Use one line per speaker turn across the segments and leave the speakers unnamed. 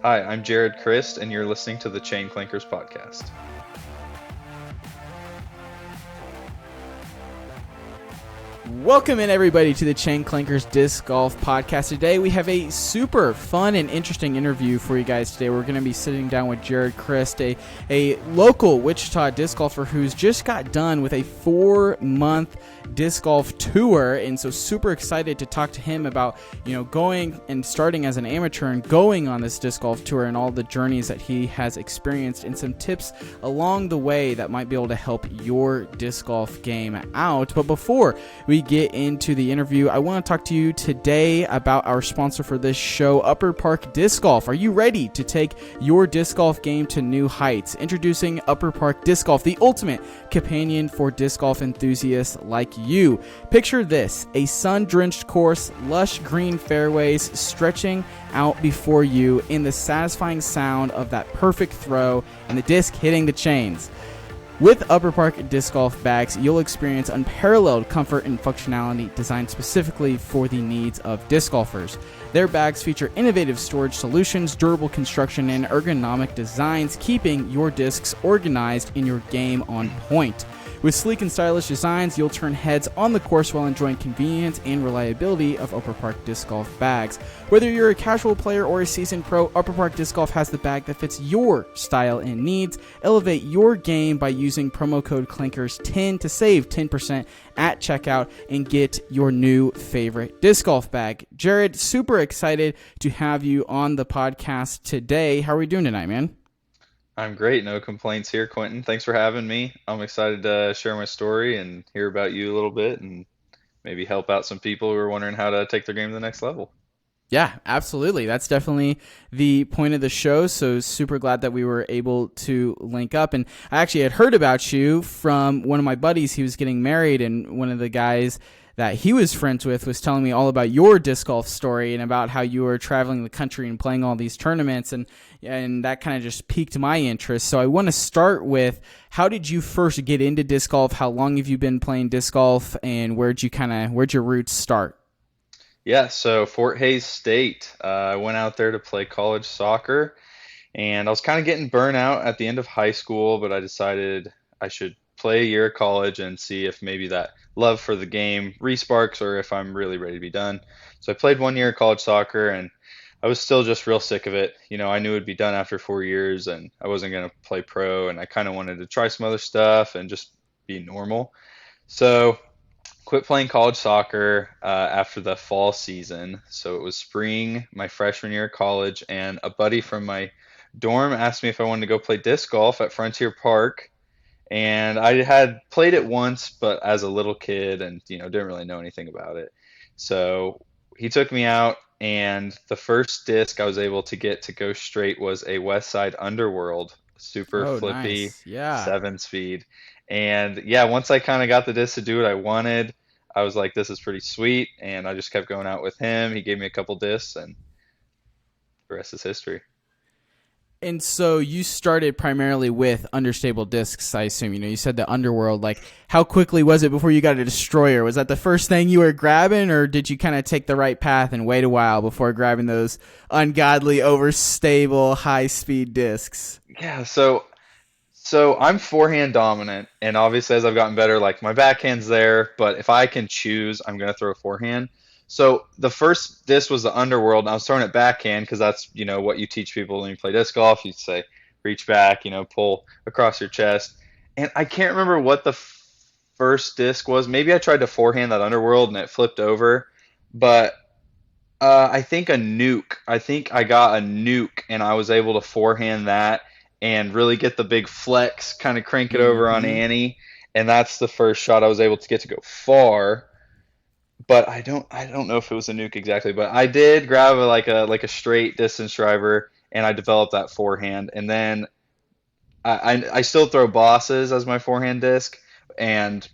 Hi, I'm Jared Crist, and you're listening to the Clankers podcast.
Welcome in, everybody, to the Clankers Disc Golf Podcast. Today we have a super fun and interesting interview for you guys today. We're going to be sitting down with Jared Crist, a local Wichita disc golfer who's just got done with a 4-month disc golf tour, and so super excited to talk to him about, going and starting as an amateur and going on this disc golf tour and all the journeys that he has experienced and some tips along the way that might be able to help your disc golf game out. But before we get into the interview, I want to talk to you today about our sponsor for this show, Upper Park Disc Golf. Are you ready to take your disc golf game to new heights? Introducing Upper Park Disc Golf, the ultimate companion for disc golf enthusiasts like you. Picture this: a sun-drenched course, lush green fairways stretching out before you, in the satisfying sound of that perfect throw and the disc hitting the chains. With Upper Park Disc Golf bags, you'll experience unparalleled comfort and functionality designed specifically for the needs of disc golfers. Their bags feature innovative storage solutions, durable construction, and ergonomic designs, keeping your discs organized and your game on point. With sleek and stylish designs, you'll turn heads on the course while enjoying convenience and reliability of Upper Park Disc Golf bags. Whether you're a casual player or a seasoned pro, Upper Park Disc Golf has the bag that fits your style and needs. Elevate your game by using promo code CLANKERS10 to save 10% at checkout and get your new favorite disc golf bag. Jared, super excited to have you on the podcast today. How are we doing tonight, man?
I'm great, no complaints here, Quentin. Thanks for having me. I'm excited to share my story and hear about you a little bit and maybe help out some people who are wondering how to take their game to the next level.
Yeah, absolutely. That's definitely the point of the show. So super glad that we were able to link up. And I actually had heard about you from one of my buddies. He was getting married, and one of the guys that he was friends with was telling me all about your disc golf story and about how you were traveling the country and playing all these tournaments, and that kind of just piqued my interest. So I want to start with, how did you first get into disc golf? How long have you been playing disc golf, and where'd your roots start?
Yeah, so Fort Hays State. I went out there to play college soccer, and I was kind of getting burnout at the end of high school, but I decided I should play a year of college and see if maybe that love for the game resparks or if I'm really ready to be done. So I played 1 year of college soccer, and I was still just real sick of it. I knew it'd be done after 4 years and I wasn't going to play pro, and I kind of wanted to try some other stuff and just be normal. So quit playing college soccer after the fall season. So it was spring, my freshman year of college, and a buddy from my dorm asked me if I wanted to go play disc golf at Frontier Park. And I had played it once, but as a little kid, and didn't really know anything about it. So he took me out, and the first disc I was able to get to go straight was a West Side Underworld, super
Oh,
flippy,
nice. Yeah.
7 speed. And yeah, once I kind of got the disc to do what I wanted, I was like, this is pretty sweet. And I just kept going out with him. He gave me a couple discs, and the rest is history.
And so you started primarily with understable discs, I assume. You said the Underworld. Like, how quickly was it before you got a Destroyer? Was that the first thing you were grabbing, or did you kind of take the right path and wait a while before grabbing those ungodly, overstable, high-speed discs?
Yeah, so I'm forehand dominant, and obviously as I've gotten better, like my backhand's there, but if I can choose, I'm gonna throw a forehand. So the first disc was the Underworld, and I was throwing it backhand because that's what you teach people when you play disc golf. You say reach back, pull across your chest, and I can't remember what the first disc was. Maybe I tried to forehand that Underworld and it flipped over, but I think a nuke. I think I got a nuke, and I was able to forehand that and really get the big flex, kind of crank it over on
Mm-hmm.
Annie, and that's the first shot I was able to get to go far. But I don't know if it was a nuke exactly, but I did grab like a straight distance driver, and I developed that forehand, and then I still throw bosses as my forehand disc, and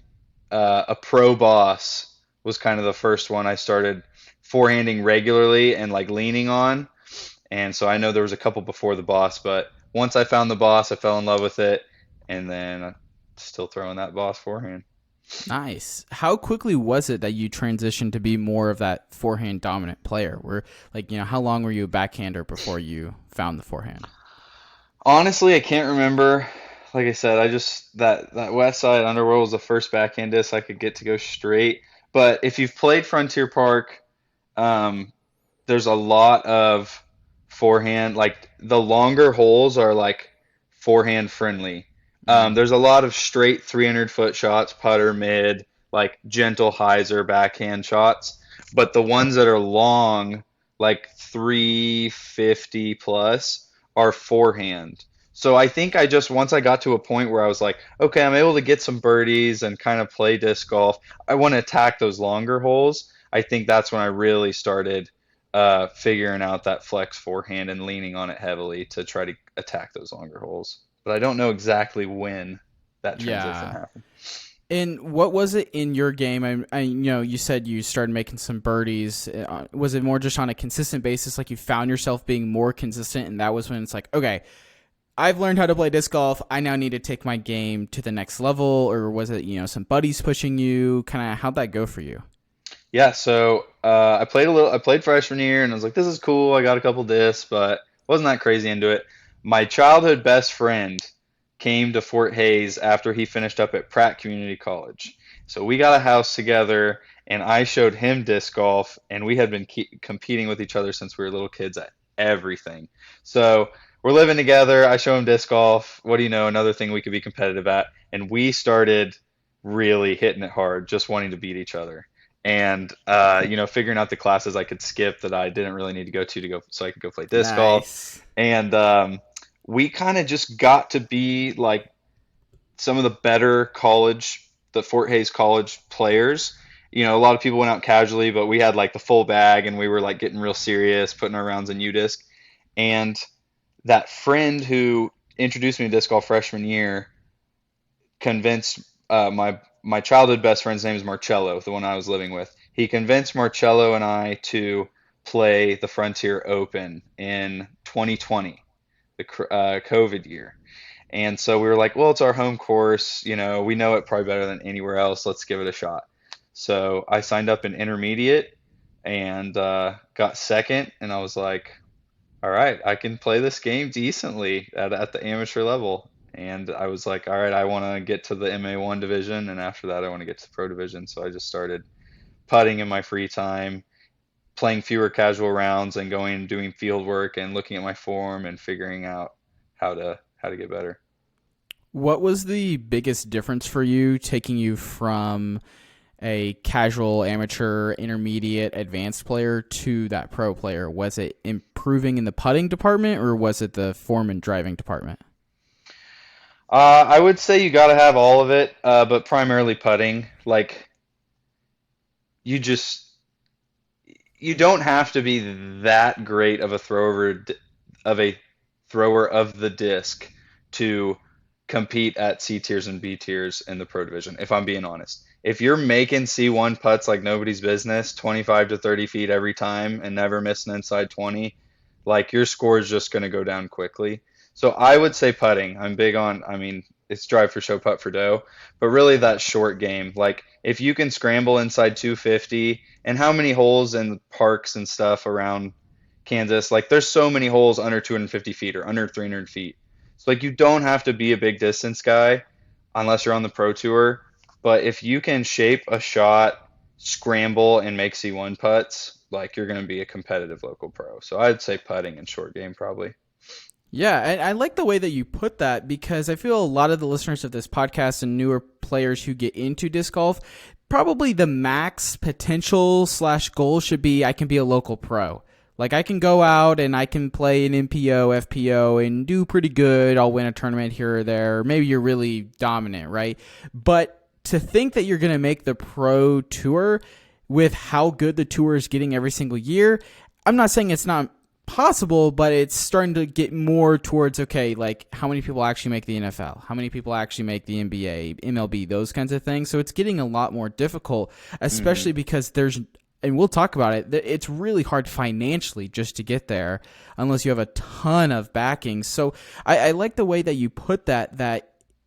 a pro boss was kind of the first one I started forehanding regularly and like leaning on. And so I know there was a couple before the boss, but once I found the boss, I fell in love with it, and then still throwing that boss forehand.
Nice. How quickly was it that you transitioned to be more of that forehand dominant player? Where, like, how long were you a backhander before you found the forehand?
Honestly, I can't remember. Like I said, I just that West Side Underworld was the first backhand disc I could get to go straight. But if you've played Frontier Park, um, there's a lot of forehand. Like the longer holes are like forehand friendly.
Mm.
There's a lot of straight 300-foot shots, putter, mid, like gentle hyzer backhand shots. But the ones that are long, like 350 plus, are forehand. So I think I just once I got to a point where I was like, okay, I'm able to get some birdies and kind of play disc golf. I want to attack those longer holes. I think that's when I really started figuring out that flex forehand and leaning on it heavily to try to attack those longer holes. But I don't know exactly when that transition
Yeah.
happened.
And what was it in your game? You said you started making some birdies. Was it more just on a consistent basis, like you found yourself being more consistent, and that was when it's like, okay, I've learned how to play disc golf. I now need to take my game to the next level, or was it, some buddies pushing you? Kind of how'd that go for you?
Yeah, so I played a little. I played freshman year, and I was like, "This is cool." I got a couple discs, but wasn't that crazy into it. My childhood best friend came to Fort Hays after he finished up at Pratt Community College. So we got a house together, and I showed him disc golf, and we had been competing with each other since we were little kids at everything. So we're living together. I show him disc golf. What do you know? Another thing we could be competitive at, and we started really hitting it hard, just wanting to beat each other and figuring out the classes I could skip that I didn't really need to go so I could go play disc golf.
Nice.
And we kind of just got to be like some of the better the Fort Hays College players. A lot of people went out casually, but we had like the full bag and we were like getting real serious, putting our rounds in UDisc. And that friend who introduced me to disc golf freshman year convinced my childhood best friend's name is Marcello, the one I was living with. He convinced Marcello and I to play the Frontier Open in 2020, the COVID year. And so we were like, well, it's our home course. We know it probably better than anywhere else. Let's give it a shot. So I signed up in intermediate and got second. And I was like, all right, I can play this game decently at the amateur level. And I was like, all right, I want to get to the MA1 division. And after that, I want to get to the pro division. So I just started putting in my free time, playing fewer casual rounds and going and doing field work and looking at my form and figuring out how to get better.
What was the biggest difference for you taking you from a casual, amateur, intermediate, advanced player to that pro player? Was it improving in the putting department or was it the form and driving department?
I would say you got to have all of it, but primarily putting. Like you just you don't have to be that great of a thrower of the disc to compete at C tiers and B tiers in the pro division, if I'm being honest. If you're making C1 putts like nobody's business, 25 to 30 feet every time and never missing inside 20, like your score is just going to go down quickly. So I would say putting. I'm big on, I mean, it's drive for show, putt for dough, but really that short game. Like if you can scramble inside 250, and how many holes in parks and stuff around Kansas, like there's so many holes under 250 feet or under 300 feet. So like you don't have to be a big distance guy unless you're on the pro tour. But if you can shape a shot, scramble, and make C1 putts, like you're going to be a competitive local pro. So I'd say putting and short game probably.
Yeah, and I like the way that you put that because I feel a lot of the listeners of this podcast and newer players who get into disc golf, probably the max potential / goal should be I can be a local pro. Like I can go out and I can play an MPO, FPO and do pretty good. I'll win a tournament here or there. Maybe you're really dominant, right? But to think that you're going to make the pro tour with how good the tour is getting every single year, I'm not saying it's not possible, but it's starting to get more towards, okay, like how many people actually make the NFL? How many people actually make the NBA, MLB, those kinds of things? So it's getting a lot more difficult, especially because there's, and we'll talk about it, it's really hard financially just to get there unless you have a ton of backing. So I like the way that you put that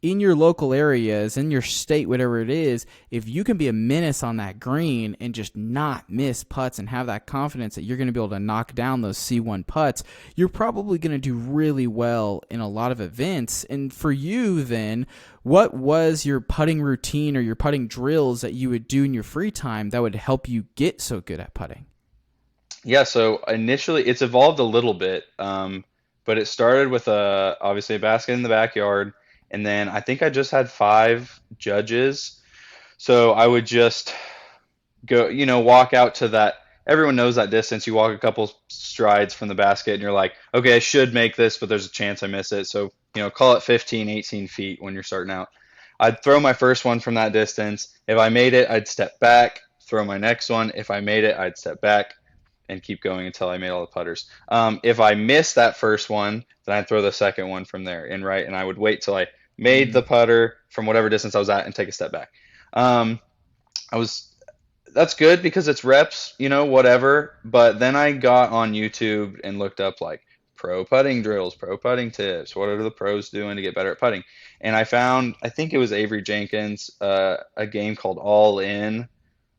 in your local areas, in your state, whatever it is, if you can be a menace on that green and just not miss putts and have that confidence that you're going to be able to knock down those C1 putts, you're probably going to do really well in a lot of events. And for you then, what was your putting routine or your putting drills that you would do in your free time that would help you get so good at putting?
Yeah, so initially it's evolved a little bit, but it started with obviously a basket in the backyard, and then I think I just had five judges. So I would just go, walk out to that. Everyone knows that distance. You walk a couple strides from the basket, and you're like, okay, I should make this, but there's a chance I miss it. So, call it 15, 18 feet when you're starting out. I'd throw my first one from that distance. If I made it, I'd step back, throw my next one. If I made it, I'd step back and keep going until I made all the putters. If I missed that first one, then I'd throw the second one from there in right, and I would wait till I made the putter from whatever distance I was at and take a step back. Um, I was That's good because it's reps, whatever. But then I got on YouTube and looked up like pro putting drills, pro putting tips. What are the pros doing to get better at putting? And I found, I think it was Avery Jenkins, a game called All In,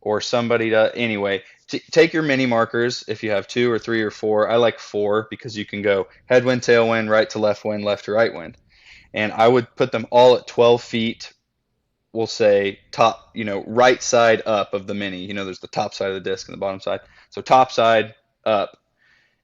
or somebody to, anyway, take your mini markers if you have two or three or four. I like four because you can go headwind, tailwind, right to left wind, left to right wind. And I would put them all at 12 feet, we'll say top, right side up of the mini. There's the top side of the disc and the bottom side. So top side up.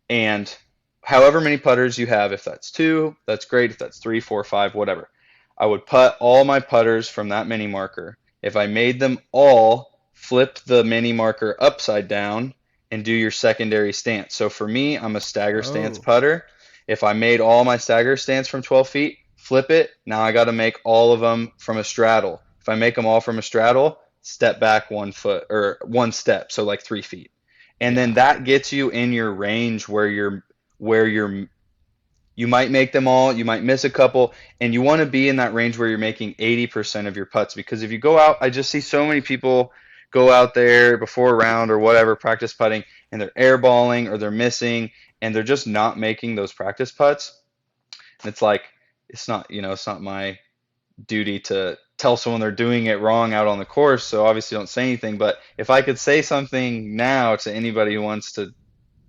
And however many putters you have, if that's two, that's great. If that's three, four, five, whatever. I would putt all my putters from that mini marker. If I made them all, flip the mini marker upside down and do your secondary stance. So for me, I'm a stagger stance
Oh,
putter. If I made all my stagger stance from 12 feet, flip it. Now I got to make all of them from a straddle. If I make them all from a straddle, step back 1 foot or one step, so like 3 feet. And then
yeah.
that gets you in your range where you might make them all, you might miss a couple, and you want to be in that range where you're making 80% of your putts. Because if you go out, I just see so many people go out there before a round or whatever, practice putting, and they're airballing or they're missing, and they're just not making those practice putts. And it's like, it's not my duty to tell someone they're doing it wrong out on the course, so obviously don't say anything. But if I could say something now to anybody who wants to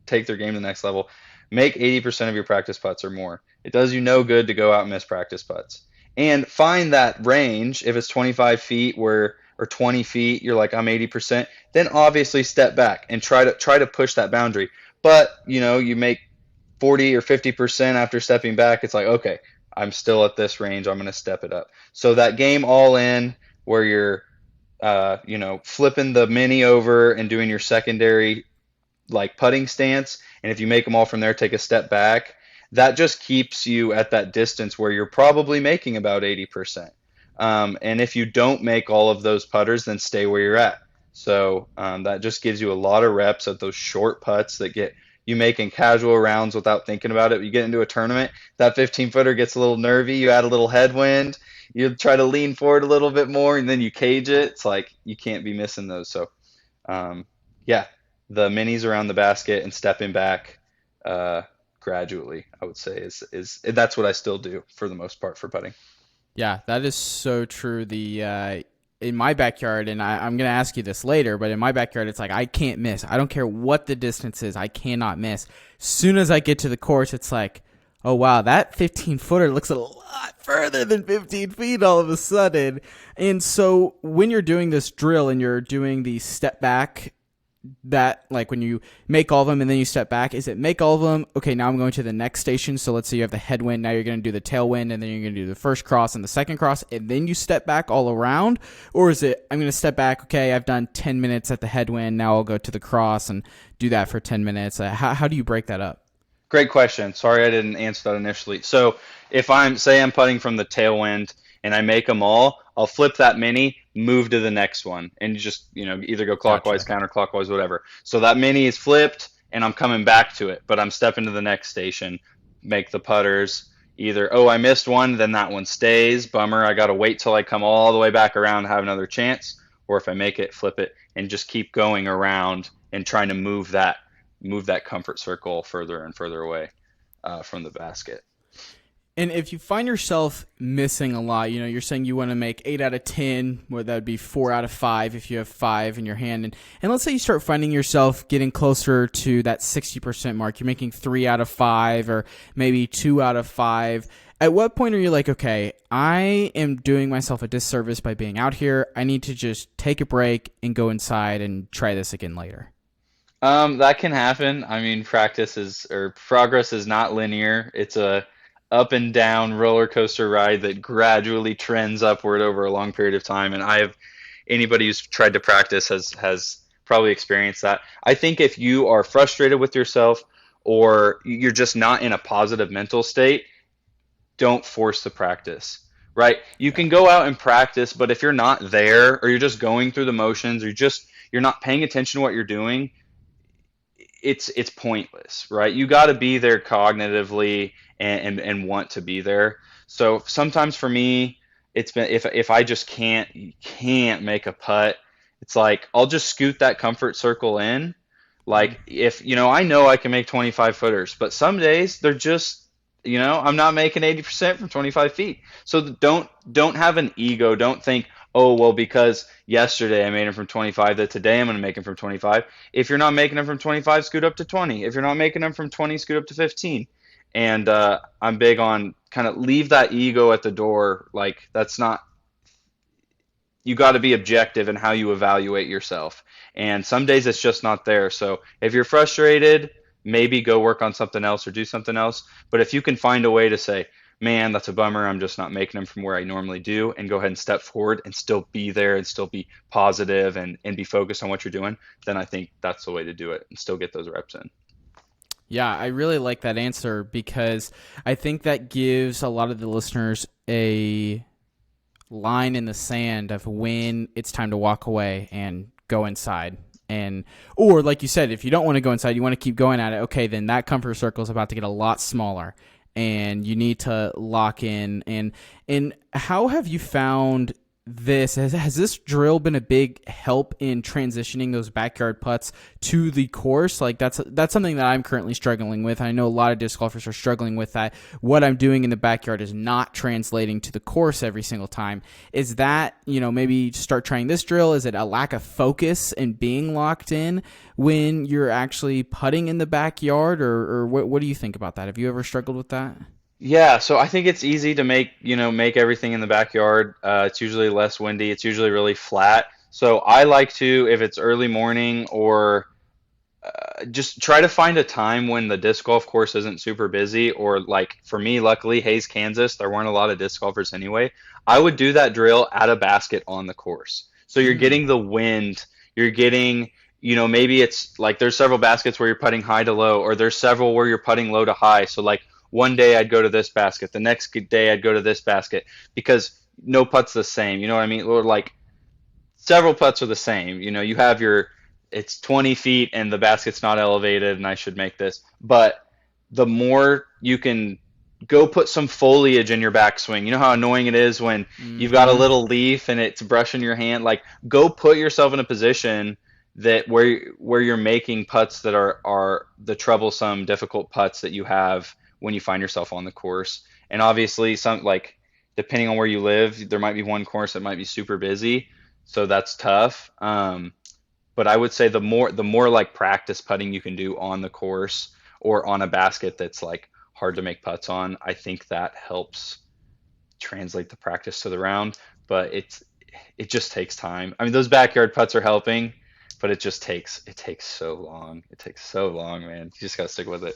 take their game to the next level, make 80% of your practice putts or more. It does you no good to go out and miss practice putts. And find that range. If it's 25 feet or 20 feet, you're like, I'm 80%, then obviously step back and try to push that boundary. But, you make 40 or 50% after stepping back, it's like, okay, I'm still at this range. I'm going to step it up. So that game all in where you're, flipping the mini over and doing your secondary like putting stance, and if you make them all from there, take a step back. That just keeps you at that distance where you're probably making about 80%. And if you don't make all of those putters, then stay where you're at. So that just gives you a lot of reps at those short putts that get you making casual rounds without thinking about it. You get into a tournament, that 15 footer gets a little nervy. You add a little headwind. You try to lean forward a little bit more, and then you cage it. It's like you can't be missing those. So, yeah, the minis around the basket and stepping back gradually, I would say is that's what I still do for the most part for putting.
Yeah, that is so true. The in my backyard, and I'm gonna ask you this later, but in my backyard, it's like I can't miss. I don't care what the distance is, I cannot miss. Soon as I get to the course, it's like, oh wow, that 15 footer looks a lot further than 15 feet all of a sudden. And so when you're doing this drill and you're doing the step back, that like when you make all of them and then you step back, is it make all of them, okay, now I'm going to the next station, so let's say you have the headwind, now you're going to do the tailwind, and then you're going to do the first cross and the second cross, and then you step back all around? Or is it, I'm going to step back, okay, I've done 10 minutes at the headwind, now I'll go to the cross and do that for 10 minutes? How do you break that up?
Great question. Sorry I didn't answer that initially. So if I'm putting from the tailwind and I make them all, I'll flip that mini, move to the next one, and you just, either go clockwise,
Gotcha.
counterclockwise, whatever. So that mini is flipped and I'm coming back to it, but I'm stepping to the next station, make the putters. Either, oh, I missed one, then that one stays. Bummer. I got to wait till I come all the way back around and have another chance. Or if I make it, flip it and just keep going around and trying to move that comfort circle further and further away from the basket.
And if you find yourself missing a lot, you're saying you want to make 8 out of 10, well, that would be 4 out of 5 if you have 5 in your hand. And let's say you start finding yourself getting closer to that 60% mark. You're making 3 out of 5 or maybe 2 out of 5. At what point are you like, okay, I am doing myself a disservice by being out here. I need to just take a break and go inside and try this again later?
That can happen. I mean, progress is not linear. It's a up and down roller coaster ride that gradually trends upward over a long period of time. And anybody who's tried to practice has probably experienced that. I think if you are frustrated with yourself or you're just not in a positive mental state, don't force the practice. Right? You can go out and practice, but if you're not there or you're just going through the motions or you're not paying attention to what you're doing, it's pointless, right? You got to be there cognitively and want to be there. So sometimes for me, it's been if I just can't make a putt, it's like I'll just scoot that comfort circle in. Like if I know I can make 25 footers, but some days they're just I'm not making 80% from 25 feet. So don't have an ego. Don't think, oh, well, because yesterday I made them from 25, that today I'm going to make them from 25. If you're not making them from 25, scoot up to 20. If you're not making them from 20, scoot up to 15. And I'm big on kind of leave that ego at the door. Like that's not, you got to be objective in how you evaluate yourself. And some days it's just not there. So if you're frustrated, maybe go work on something else or do something else. But if you can find a way to say, man, that's a bummer, I'm just not making them from where I normally do, and go ahead and step forward and still be there and still be positive and be focused on what you're doing, then I think that's the way to do it and still get those reps in.
Yeah, I really like that answer because I think that gives a lot of the listeners a line in the sand of when it's time to walk away and go inside. Or like you said, if you don't want to go inside, you want to keep going at it, okay, then that comfort circle is about to get a lot smaller and you need to lock in. And how have you found this? Has this drill been a big help in transitioning those backyard putts to the course? Like that's something that I'm currently struggling with. I know a lot of disc golfers are struggling with that. What I'm doing in the backyard is not translating to the course every single time. Is that, maybe start trying this drill? Is it a lack of focus and being locked in when you're actually putting in the backyard, or what do you think about that? Have you ever struggled with that?
Yeah, so I think it's easy to make everything in the backyard. It's usually less windy. It's usually really flat. So I like to, if it's early morning or just try to find a time when the disc golf course isn't super busy, or like for me, luckily, Hayes, Kansas, there weren't a lot of disc golfers anyway. I would do that drill at a basket on the course. So you're
Mm.
getting the wind, you're getting, maybe it's like there's several baskets where you're putting high to low, or there's several where you're putting low to high. So like one day I'd go to this basket, the next day I'd go to this basket, because no putt's the same. You know what I mean? Or like several putts are the same. You have it's 20 feet and the basket's not elevated and I should make this. But the more you can go put some foliage in your backswing. You know how annoying it is when you've got a
Mm-hmm.
little leaf and it's brushing your hand? Like go put yourself in a position that where you're making putts that are the troublesome, difficult putts that you have when you find yourself on the course. And obviously some like depending on where you live, there might be one course that might be super busy, so that's tough. But I would say the more like practice putting you can do on the course or on a basket that's like hard to make putts on, I think that helps translate the practice to the round. But it just takes time. I mean, those backyard putts are helping, but it takes so long. It takes so long, man. You just gotta stick with it.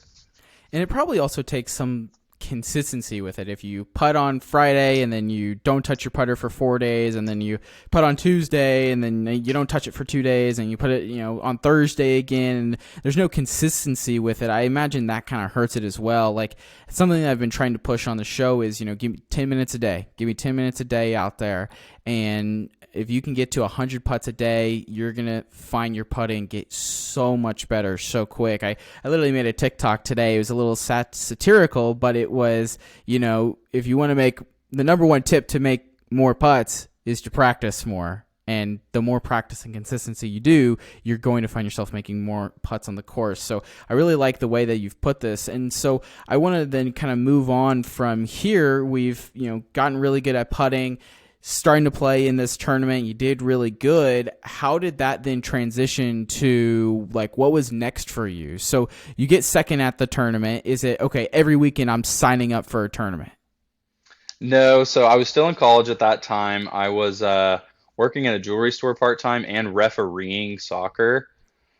And it probably also takes some consistency with it. If you putt on Friday and then you don't touch your putter for 4 days, and then you putt on Tuesday and then you don't touch it for 2 days, and you put it, on Thursday again, and there's no consistency with it, I imagine that kind of hurts it as well. Like something that I've been trying to push on the show is, give me 10 minutes a day. Give me 10 minutes a day out there. And if you can get to 100 putts a day, you're going to find your putting get so much better so quick. I literally made a TikTok today. It was a little satirical, but it was, if you want to make the number one tip to make more putts is to practice more. And the more practice and consistency you do, you're going to find yourself making more putts on the course. So I really like the way that you've put this. And so I want to then kind of move on from here. We've, gotten really good at putting, starting to play in this tournament. You did really good. How did that then transition to like what was next for you? So you get second at the tournament. Is it okay, every weekend I'm signing up for a tournament?
No, so I was still in college at that time. I was working at a jewelry store part-time and refereeing soccer.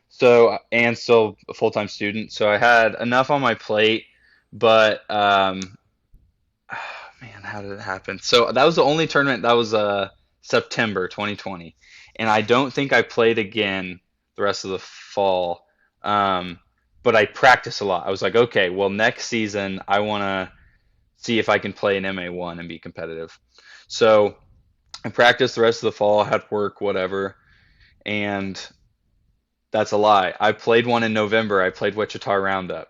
So, and still a full-time student. So I had enough on my plate, but man, how did it happen? So that was the only tournament that was September 2020, and I don't think I played again the rest of the fall. Um, but I practiced a lot. I was like, okay, well, next season I want to see if I can play an MA1 and be competitive. So I practiced the rest of the fall, had work, whatever, and that's a lie. I played one in November. I played Wichita Roundup.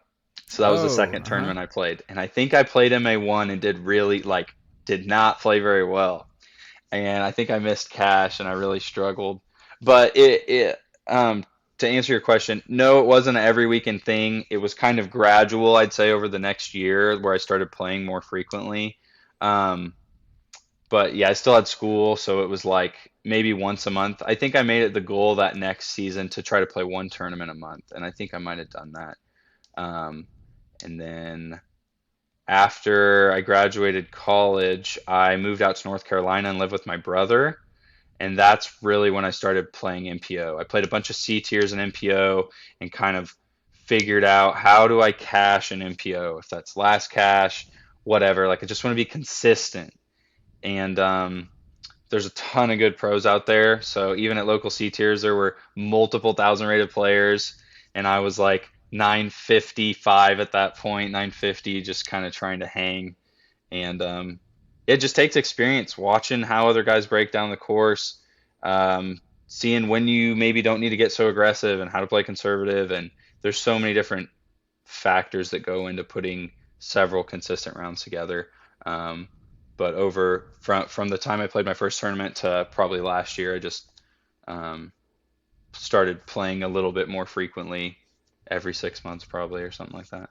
So that was the
Oh,
second
uh-huh.
tournament I played. And I think I played MA1 and did really like did not play very well. And I think I missed cash and I really struggled. But to answer your question, no, it wasn't an every weekend thing. It was kind of gradual, I'd say, over the next year where I started playing more frequently. Um, but yeah, I still had school, so it was like maybe once a month. I think I made it the goal that next season to try to play one tournament a month, and I think I might have done that. Um, and then after I graduated college, I moved out to North Carolina and lived with my brother, and that's really when I started playing MPO. I played a bunch of C tiers in MPO and kind of figured out how do I cash an MPO, if that's last cash, whatever. Like I just want to be consistent. And there's a ton of good pros out there. So even at local C tiers, there were multiple thousand rated players, and I was like 955 at that point, 950, just kind of trying to hang. And it just takes experience watching how other guys break down the course, seeing when you maybe don't need to get so aggressive and how to play conservative. And there's so many different factors that go into putting several consistent rounds together. Um, but over from the time I played my first tournament to probably last year, I just um, started playing a little bit more frequently, every 6 months probably or something like that.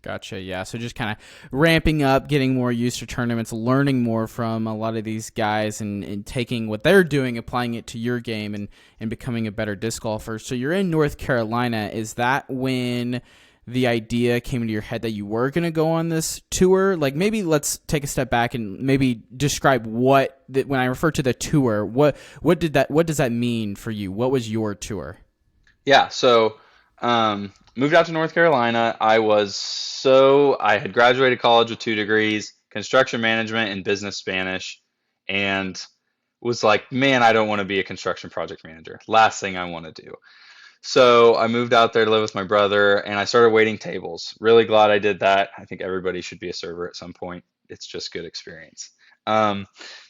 Gotcha. Yeah. So just kind of ramping up, getting more used to tournaments, learning more from a lot of these guys, and taking what they're doing, applying it to your game, and becoming a better disc golfer. So you're in North Carolina. Is that when the idea came into your head that you were going to go on this tour? Like maybe let's take a step back and maybe describe when I refer to the tour, what does that mean for you? What was your tour?
Yeah, so moved out to North Carolina. I had graduated college with 2 degrees, construction management and business Spanish, and was like, man, I don't want to be a construction project manager. Last thing I want to do. So I moved out there to live with my brother, and I started waiting tables. Really glad I did that. I think everybody should be a server at some point. It's just good experience. Um,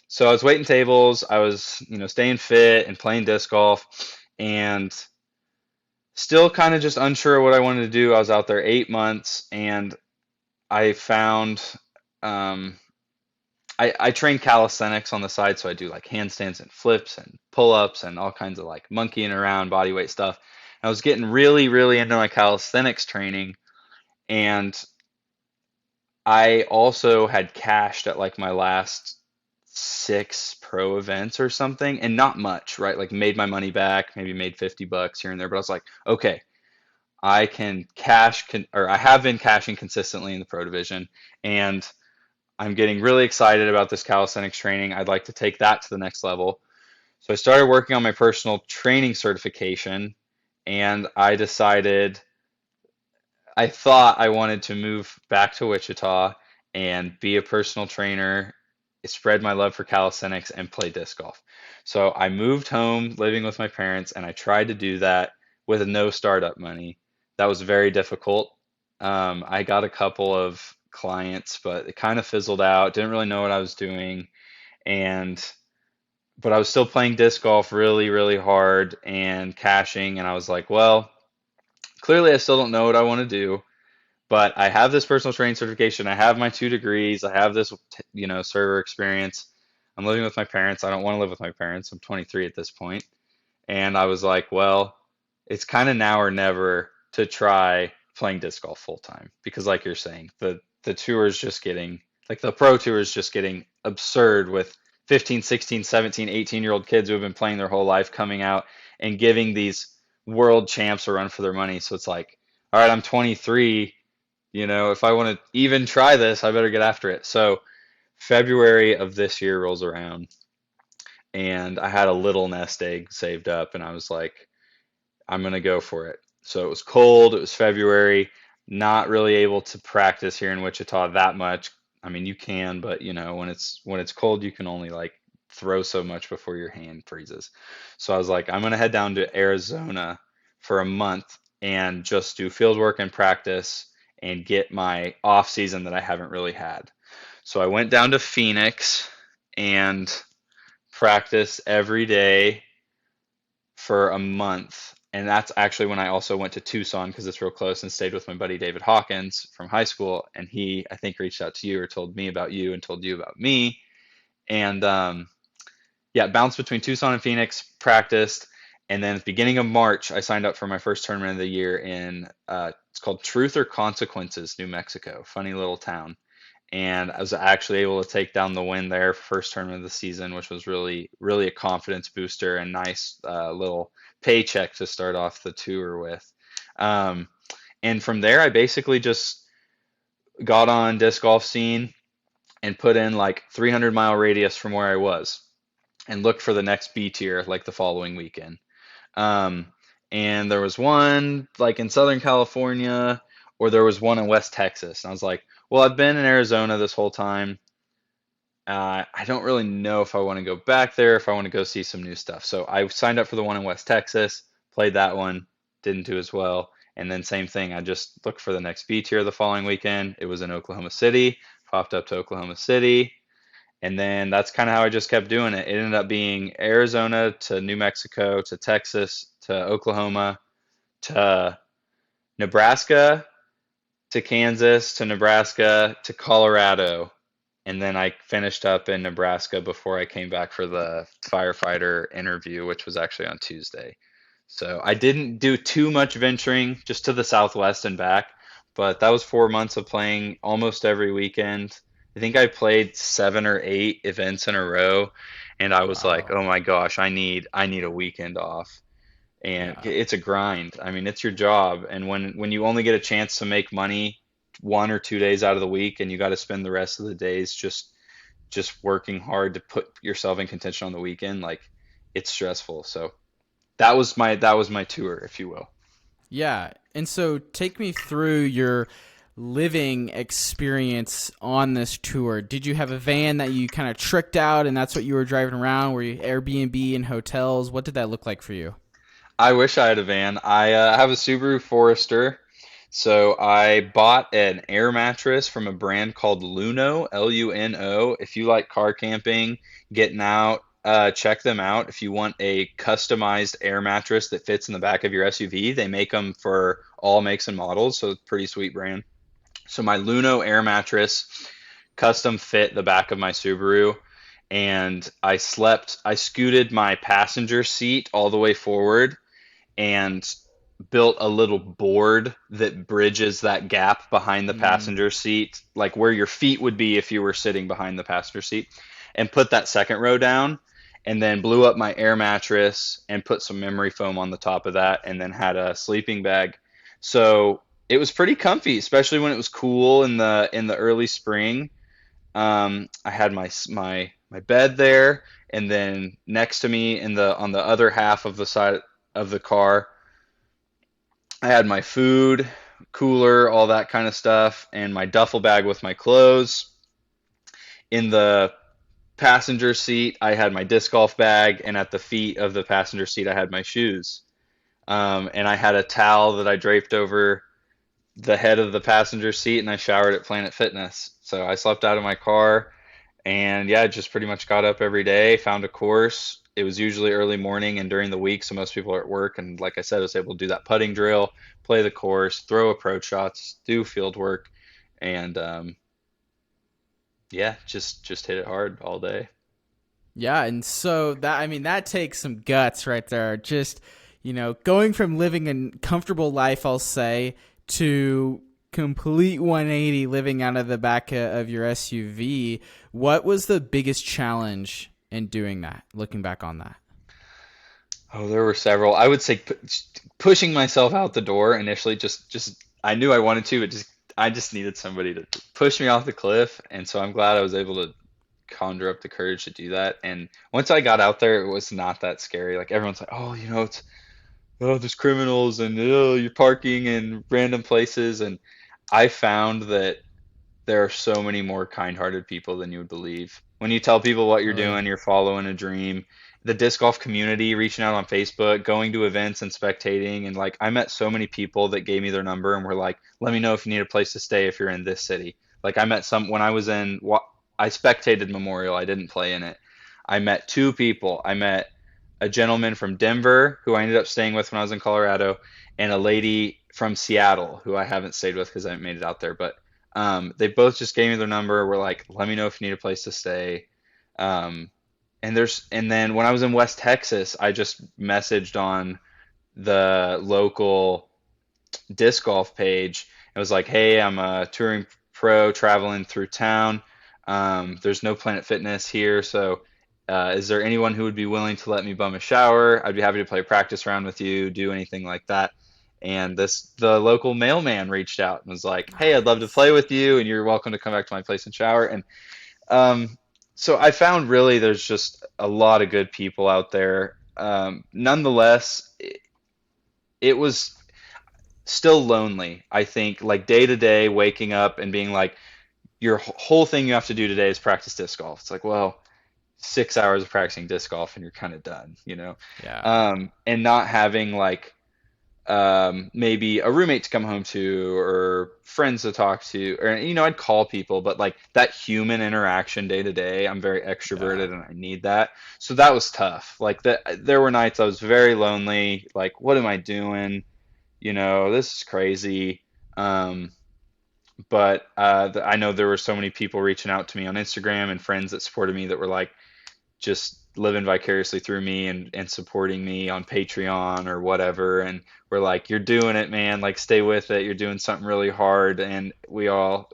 so I was waiting tables. I was, staying fit and playing disc golf, and still kind of just unsure what I wanted to do. I was out there 8 months, and I found um, I train calisthenics on the side, so I do like handstands and flips and pull-ups and all kinds of like monkeying around body weight stuff. I was getting really, really into my calisthenics training, and I also had cashed at like my last 6 pro events or something, and not much, right? Like made my money back, maybe made $50 here and there, but I was like, okay, I can or I have been cashing consistently in the pro division, and I'm getting really excited about this calisthenics training. I'd like to take that to the next level. So I started working on my personal training certification, and I thought I wanted to move back to Wichita and be a personal trainer, spread my love for calisthenics, and play disc golf. So I moved home living with my parents, and I tried to do that with no startup money. That was very difficult. I got a couple of clients, but it kind of fizzled out. Didn't really know what I was doing, and but I was still playing disc golf really, really hard and cashing, and I was like, well, clearly I still don't know what I want to do, but I have this personal training certification. I have my 2 degrees. I have this, server experience. I'm living with my parents. I don't want to live with my parents. I'm 23 at this point. And I was like, well, it's kind of now or never to try playing disc golf full time because, like you're saying, the tour is just getting like the pro tour is just getting absurd with 15, 16, 17, 18-year-old kids who have been playing their whole life coming out and giving these world champs a run for their money. So it's like, all right, I'm 23. If I want to even try this, I better get after it. So February of this year rolls around, and I had a little nest egg saved up, and I was like, I'm gonna go for it. So it was cold, it was February, not really able to practice here in Wichita that much. I mean, you can, but when it's cold, you can only like throw so much before your hand freezes. So I was like, I'm gonna head down to Arizona for a month and just do field work and practice and get my off season that I haven't really had. So I went down to Phoenix and practiced every day for a month. And that's actually when I also went to Tucson because it's real close and stayed with my buddy David Hawkins from high school. And he, I think, reached out to you or told me about you and told you about me. And yeah, bounced between Tucson and Phoenix, practiced. And then at the beginning of March, I signed up for my first tournament of the year in, it's called Truth or Consequences, New Mexico. Funny little town. And I was actually able to take down the win there, first tournament of the season, which was really, really a confidence booster and nice little paycheck to start off the tour with. Um, and from there, I basically just got on disc golf scene and put in like 300-mile radius from where I was and looked for the next B tier like the following weekend. Um, and there was one like in Southern California, or there was one in West Texas. And I was like, well, I've been in Arizona this whole time. I don't really know if I want to go back there, if I want to go see some new stuff. So I signed up for the one in West Texas, played that one, didn't do as well. And then same thing, I just looked for the next B tier the following weekend. It was in Oklahoma City, popped up to Oklahoma City. And then that's kind of how I just kept doing it. It ended up being Arizona to New Mexico to Texas to Oklahoma to Nebraska to Kansas to Nebraska to Colorado. And then I finished up in Nebraska before I came back for the firefighter interview, which was actually on Tuesday. So I didn't do too much venturing, just to the Southwest and back, but that was 4 months of playing almost every weekend. I think I played 7 or 8 events in a row, and I was like,
Wow.
oh my gosh, I need a weekend off. And
Yeah.
it's a grind. I mean, it's your job, and when you only get a chance to make money 1 or 2 days out of the week, and you got to spend the rest of the days just working hard to put yourself in contention on the weekend, like it's stressful. So that was my tour, if you will.
Yeah. And so take me through your living experience on this tour. Did you have a van that you kind of tricked out and that's what you were driving around? Were you Airbnb in hotels? What did that look like for you?
I wish I had a van. I have a Subaru Forester. So I bought an air mattress from a brand called Luno, Luno. If you like car camping, getting out, check them out. If you want a customized air mattress that fits in the back of your SUV, they make them for all makes and models. So it's a pretty sweet brand. So my Luno air mattress custom fit the back of my Subaru, and I scooted my passenger seat all the way forward and built a little board that bridges that gap behind the
Mm,
passenger seat, like where your feet would be if you were sitting behind the passenger seat, and put that second row down, and then blew up my air mattress and put some memory foam on the top of that, and then had a sleeping bag. So it was pretty comfy, especially when it was cool in the early spring. I had my bed there, and then next to me in the on the other half of the side of the car, I had my food, cooler, all that kind of stuff, and my duffel bag with my clothes. In the passenger seat, I had my disc golf bag, and at the feet of the passenger seat, I had my shoes. And I had a towel that I draped over the head of the passenger seat, and I showered at Planet Fitness. So I slept out of my car, and yeah, just pretty much got up every day, found a course. It was usually early morning and during the week, so most people are at work. And like I said, I was able to do that putting drill, play the course, throw approach shots, do field work, and yeah, just hit it hard all day.
Yeah, and so that I mean that takes some guts right there. Just going from living a comfortable life, I'll say, to complete 180 living out of the back of your SUV. What was the biggest challenge in doing that? Looking back on that.
Oh, there were several. I would say pushing myself out the door initially, just I knew I wanted to, but just I just needed somebody to push me off the cliff, and so I'm glad I was able to conjure up the courage to do that. And once I got out there, it was not that scary. Like everyone's like, "Oh, it's there's criminals and you're parking in random places," and I found that there are so many more kind-hearted people than you would believe. When you tell people what you're
Really?
doing, you're following a dream. The disc golf community, reaching out on Facebook, going to events and spectating, and like I met so many people that gave me their number and were like, "Let me know if you need a place to stay if you're in this city." Like I met some when I was in, I spectated Memorial. I didn't play in it. I met two people. I met a gentleman from Denver who I ended up staying with when I was in Colorado, and a lady from Seattle who I haven't stayed with because I haven't made it out there. But they both just gave me their number. Were like, let me know if you need a place to stay. Um, and then when I was in West Texas, I just messaged on the local disc golf page. It was like, hey, I'm a touring pro traveling through town. There's no Planet Fitness here, so is there anyone who would be willing to let me bum a shower? I'd be happy to play a practice round with you, do anything like that. And the local mailman reached out and was like, "Hey, I'd love to
Nice.
play with you, and you're welcome to come back to my place and shower." And so I found really there's just a lot of good people out there. Nonetheless, it was still lonely. I think like day to day, waking up and being like, your whole thing you have to do today is practice disc golf. It's like, well, 6 hours of practicing disc golf and you're kind of done.
Yeah.
And not having like maybe a roommate to come home to or friends to talk to, or I'd call people, but like that human interaction day to day, I'm very
Yeah.
extroverted and I need that. So that was tough. Like that, there were nights I was very lonely. Like, what am I doing? This is crazy. Um, but I know there were so many people reaching out to me on Instagram and friends that supported me that were like just living vicariously through me and supporting me on Patreon or whatever. And we're like, you're doing it, man. Like, stay with it. You're doing something really hard. And we all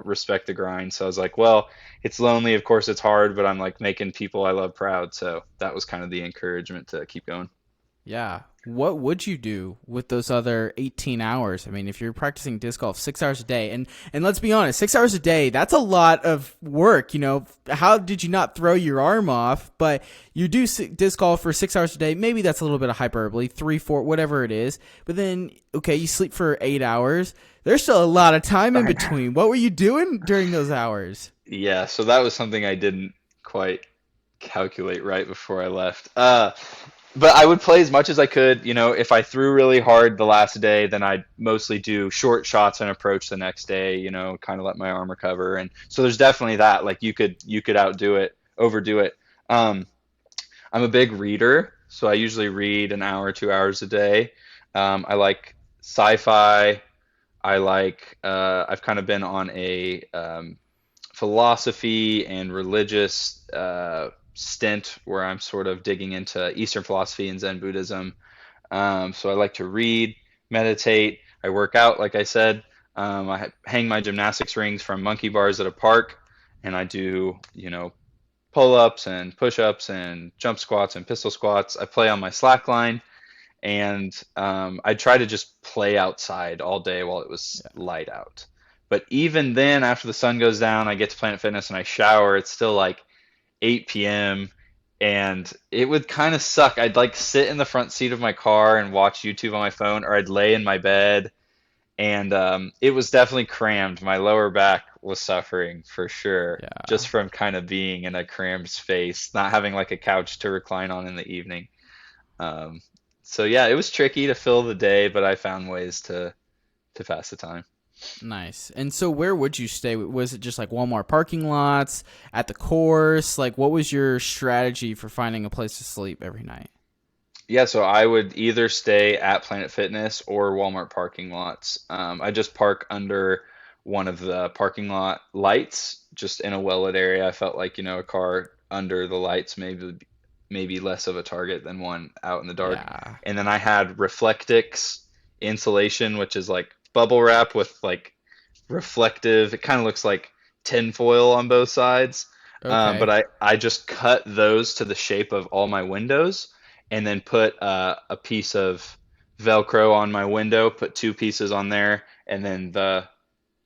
respect the grind. So I was like, well, it's lonely. Of course, it's hard, but I'm like making people I love proud. So that was kind of the encouragement to keep going.
Yeah. What would you do with those other 18 hours? I mean, if you're practicing disc golf 6 hours a day, and let's be honest, 6 hours a day, that's a lot of work. How did you not throw your arm off? But you do disc golf for 6 hours a day. Maybe that's a little bit of hyperbole, three, four, whatever it is. But then, okay, you sleep for 8 hours. There's still a lot of time in between. What were you doing during those hours?
Yeah, so that was something I didn't quite calculate right before I left. But I would play as much as I could. If I threw really hard the last day, then I'd mostly do short shots and approach the next day, kind of let my arm recover. And so there's definitely that. Like you could outdo it, overdo it. Um, I'm a big reader, so I usually read an hour, 2 hours a day. I like sci-fi. I've kind of been on a philosophy and religious stint where I'm sort of digging into Eastern philosophy and Zen Buddhism. So I like to read, meditate. I work out, like I said. I hang my gymnastics rings from monkey bars at a park, and I do, pull-ups and push-ups and jump squats and pistol squats. I play on my slack line, and I try to just play outside all day while it was light out. But even then, after the sun goes down, I get to Planet Fitness and I shower. It's still like 8 p.m. and it would kind of suck. I'd like sit in the front seat of my car and watch YouTube on my phone, or I'd lay in my bed, and it was definitely crammed. My lower back was suffering for sure,
Yeah.
just from kind of being in a crammed space, not having like a couch to recline on in the evening. Um, so yeah, it was tricky to fill the day, but I found ways to pass the time.
Nice. And so where would you stay? Was it just like Walmart parking lots, at the course? Like what was your strategy for finding a place to sleep every night?
Yeah, so I would either stay at Planet Fitness or Walmart parking lots. I just park under one of the parking lot lights, just in a well-lit area. I felt like, a car under the lights, maybe less of a target than one out in the dark.
Yeah.
And then I had Reflectix insulation, which is like bubble wrap with like reflective. It kind of looks like tinfoil on both sides. But
Okay.
I just cut those to the shape of all my windows, and then put a piece of Velcro on my window, put two pieces on there, and then the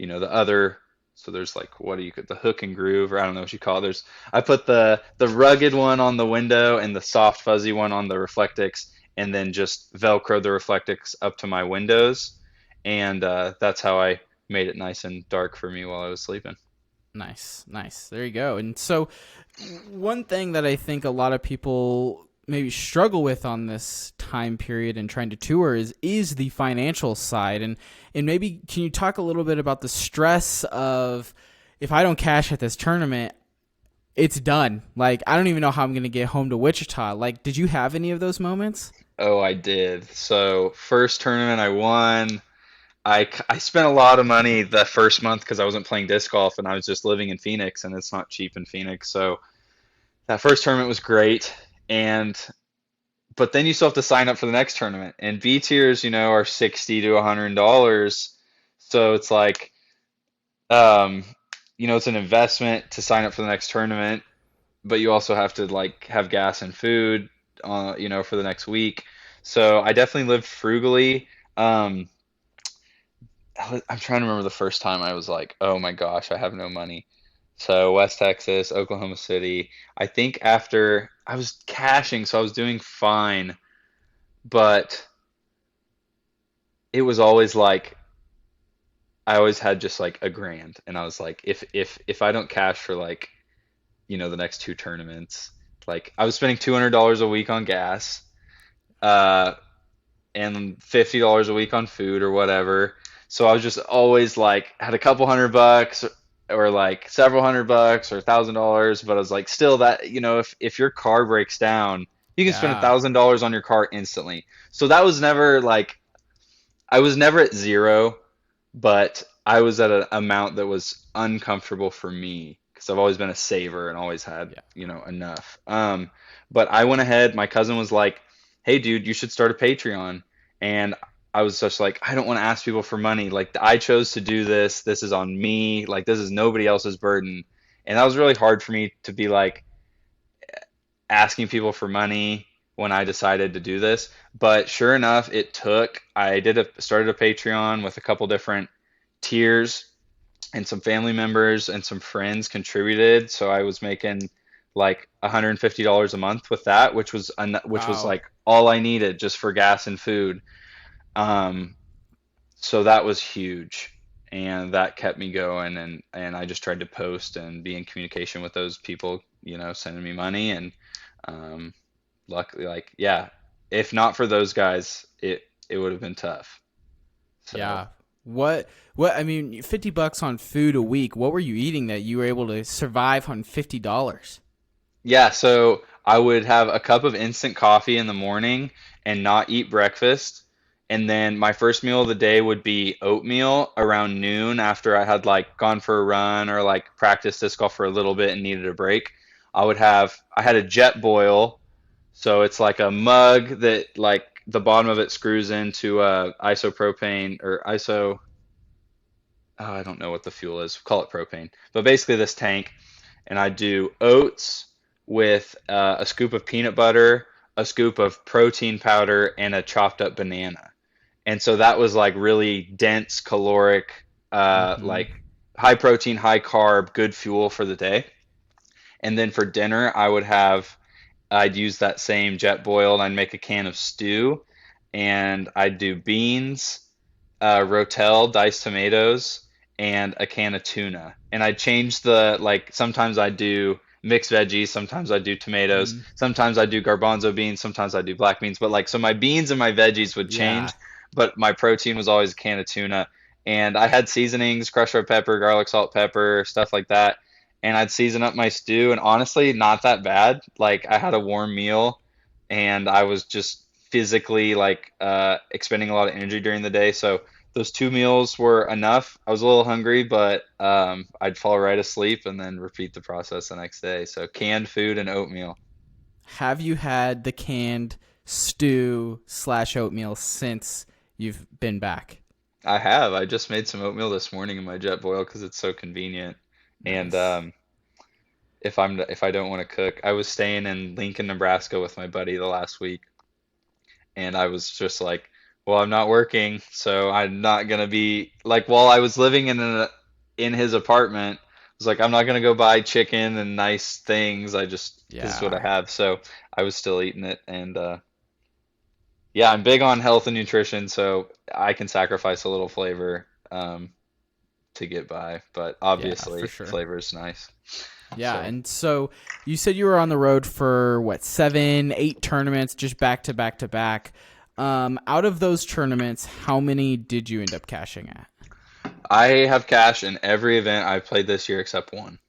other. So there's like, what do you the hook and groove, or I don't know what you call it. I put the rugged one on the window and the soft fuzzy one on the Reflectix, and then just Velcro the Reflectix up to my windows, and that's how I made it nice and dark for me while I was sleeping.
Nice, nice. There you go. And so, one thing that I think a lot of people maybe struggle with on this time period and trying to tour is the financial side. And maybe can you talk a little bit about the stress of, if I don't cash at this tournament, it's done. Like, I don't even know how I'm going to get home to Wichita. Like, did you have any of those moments?
Oh, I did. So first tournament I won. I spent a lot of money the first month because I wasn't playing disc golf and I was just living in Phoenix, and it's not cheap in Phoenix. So that first tournament was great, and but then you still have to sign up for the next tournament. And B tiers, are $60 to $100. So it's like, um, it's an investment to sign up for the next tournament, but you also have to like have gas and food, for the next week. So I definitely lived frugally. Um, I'm trying to remember the first time I was like, oh my gosh, I have no money. So West Texas, Oklahoma City. I think after I was cashing, so I was doing fine, but it was always like I always had just like a grand, and I was like, if I don't cash for like the next two tournaments, like I was spending $200 a week on gas, uh, and $50 a week on food or whatever. So I was just always like had a couple $100 or like several $100 or $1,000, but I was like still that if your car breaks down, you can spend a
Yeah.
thousand dollars on your car instantly. So that was never like I was never at zero, but I was at an amount that was uncomfortable for me because I've always been a saver and always had,
Yeah.
enough. But I went ahead. My cousin was like, "Hey, dude, you should start a Patreon." And I was just like, I don't want to ask people for money. Like, I chose to do this. This is on me. Like, this is nobody else's burden. And that was really hard for me to be like asking people for money when I decided to do this. But sure enough, it took. Started a Patreon with a couple different tiers, and some family members and some friends contributed. So I was making like $150 a month with that, which was
Wow.
like all I needed just for gas and food. Um, so that was huge, and that kept me going. And I just tried to post and be in communication with those people, sending me money. And um, luckily, like, yeah, if not for those guys, it would have been tough. So.
Yeah. What I mean, $50 on food a week. What were you eating that you were able to survive on $50?
Yeah, so I would have a cup of instant coffee in the morning and not eat breakfast. And then my first meal of the day would be oatmeal around noon after I had like gone for a run or like practiced disc golf for a little bit and needed a break. I had a jet boil. So it's like a mug that like the bottom of it screws into isopropane or iso, oh, I don't know what the fuel is. Call it propane. But basically this tank, and I do oats with a scoop of peanut butter, a scoop of protein powder, and a chopped up banana. And so that was like really dense, caloric,
Mm-hmm.
like high protein, high carb, good fuel for the day. And then for dinner, I'd use that same jet boil and I'd make a can of stew, and I'd do beans, Rotel, diced tomatoes, and a can of tuna. And I change like, sometimes I do mixed veggies, sometimes I do tomatoes,
Mm-hmm.
sometimes I do garbanzo beans, sometimes I do black beans. But like, so my beans and my veggies would
Yeah.
change, but my protein was always a can of tuna. And I had seasonings, crushed red pepper, garlic, salt, pepper, stuff like that. And I'd season up my stew, and honestly, not that bad. Like, I had a warm meal, and I was just physically like expending a lot of energy during the day. So those two meals were enough. I was a little hungry, but I'd fall right asleep and then repeat the process the next day. So canned food and oatmeal.
Have you had the canned stew slash oatmeal since you've been back?
I have. I just made some oatmeal this morning in my jet boil because it's so convenient. And
Nice.
if I don't want to cook, I was staying in Lincoln, Nebraska with my buddy the last week, and I was just like, well, I'm not working, so I'm not gonna be like while I was living in his apartment, I was like, I'm not gonna go buy chicken and nice things. I just this is what I
Yeah.
have. So I was still eating it, and yeah, I'm big on health and nutrition, so I can sacrifice a little flavor to get by, but
Yeah, for
obviously
sure.
flavor is nice.
Yeah,
So
and so you said you were on the road for what, 7, 8 tournaments, just back to back to back. Out of those tournaments, how many did you end up cashing at?
I have cash in every event I've played this year except one.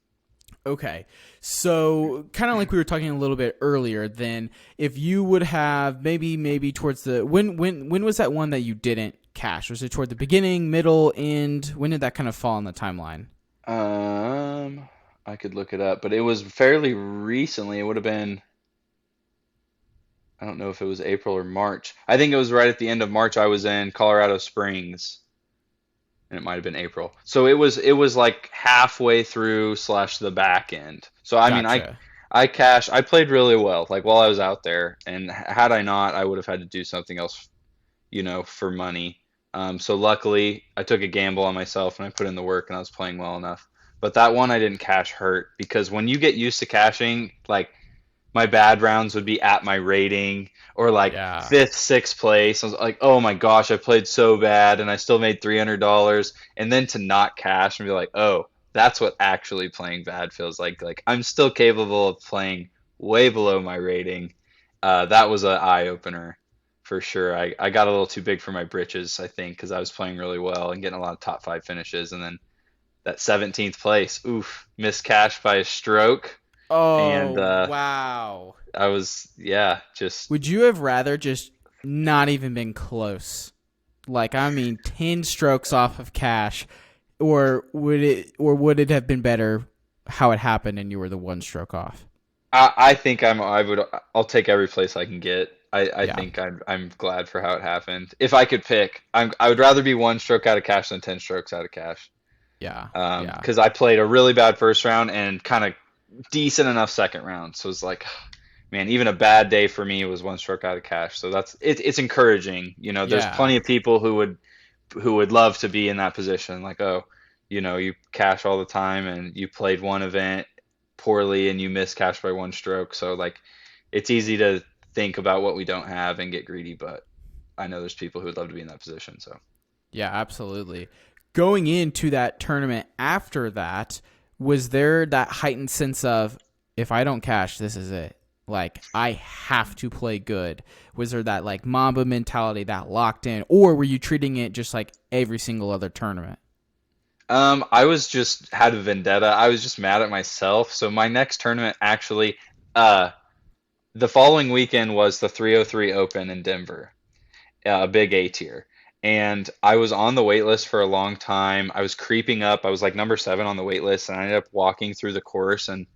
Okay. So kind of like we were talking a little bit earlier, then if you would have maybe towards the when was that one that you didn't cash? Was it toward the beginning, middle, end? When did that kind of fall on the timeline?
Um, I could look it up, but it was fairly recently. It would have been, I don't know if it was April or March. I think it was right at the end of March. I was in Colorado Springs, and it might have been April. So it was like halfway through slash the back end. So I mean,
Gotcha.
I cashed. I played really well, like while I was out there, and had I not, I would have had to do something else, for money. So luckily, I took a gamble on myself and I put in the work and I was playing well enough. But that one I didn't cash hurt because when you get used to cashing, like my bad rounds would be at my rating or like
Yeah.
fifth, sixth place. I was like, oh my gosh, I played so bad and I still made $300. And then to not cash and be like, oh, that's what actually playing bad feels like. Like I'm still capable of playing way below my rating. That was an eye opener for sure. I got a little too big for my britches, I think, because I was playing really well and getting a lot of top five finishes. And then that 17th place, oof, missed cash by a stroke. And
Oh, wow.
I was, yeah, just
Would you have rather just not even been close? Like, I mean, 10 strokes off of cash, or would it have been better how it happened and you were the one stroke off?
I think I'll take every place I can get. I
Yeah.
think I'm glad for how it happened. If I could pick, I would rather be one stroke out of cash than 10 strokes out of cash.
Yeah. Yeah.
Because I played a really bad first round and kind of decent enough second round. So it's like, man, even a bad day for me was one stroke out of cash. So it's encouraging. There's
Yeah.
plenty of people who would love to be in that position. Like, oh, you cash all the time and you played one event poorly and you miss cash by one stroke. So like, it's easy to think about what we don't have and get greedy, but I know there's people who would love to be in that position. So.
Yeah, absolutely. Going into that tournament after that, was there that heightened sense of, if I don't cash, this is it? Like, I have to play good. Was there that like Mamba mentality, that locked in, or were you treating it just like every single other tournament?
I was just had a vendetta. I was just mad at myself. So my next tournament actually, uh, the following weekend was the 303 Open in Denver, a big A tier. And I was on the wait list for a long time. I was creeping up. I was like number 7 on the wait list, and I ended up walking through the course. And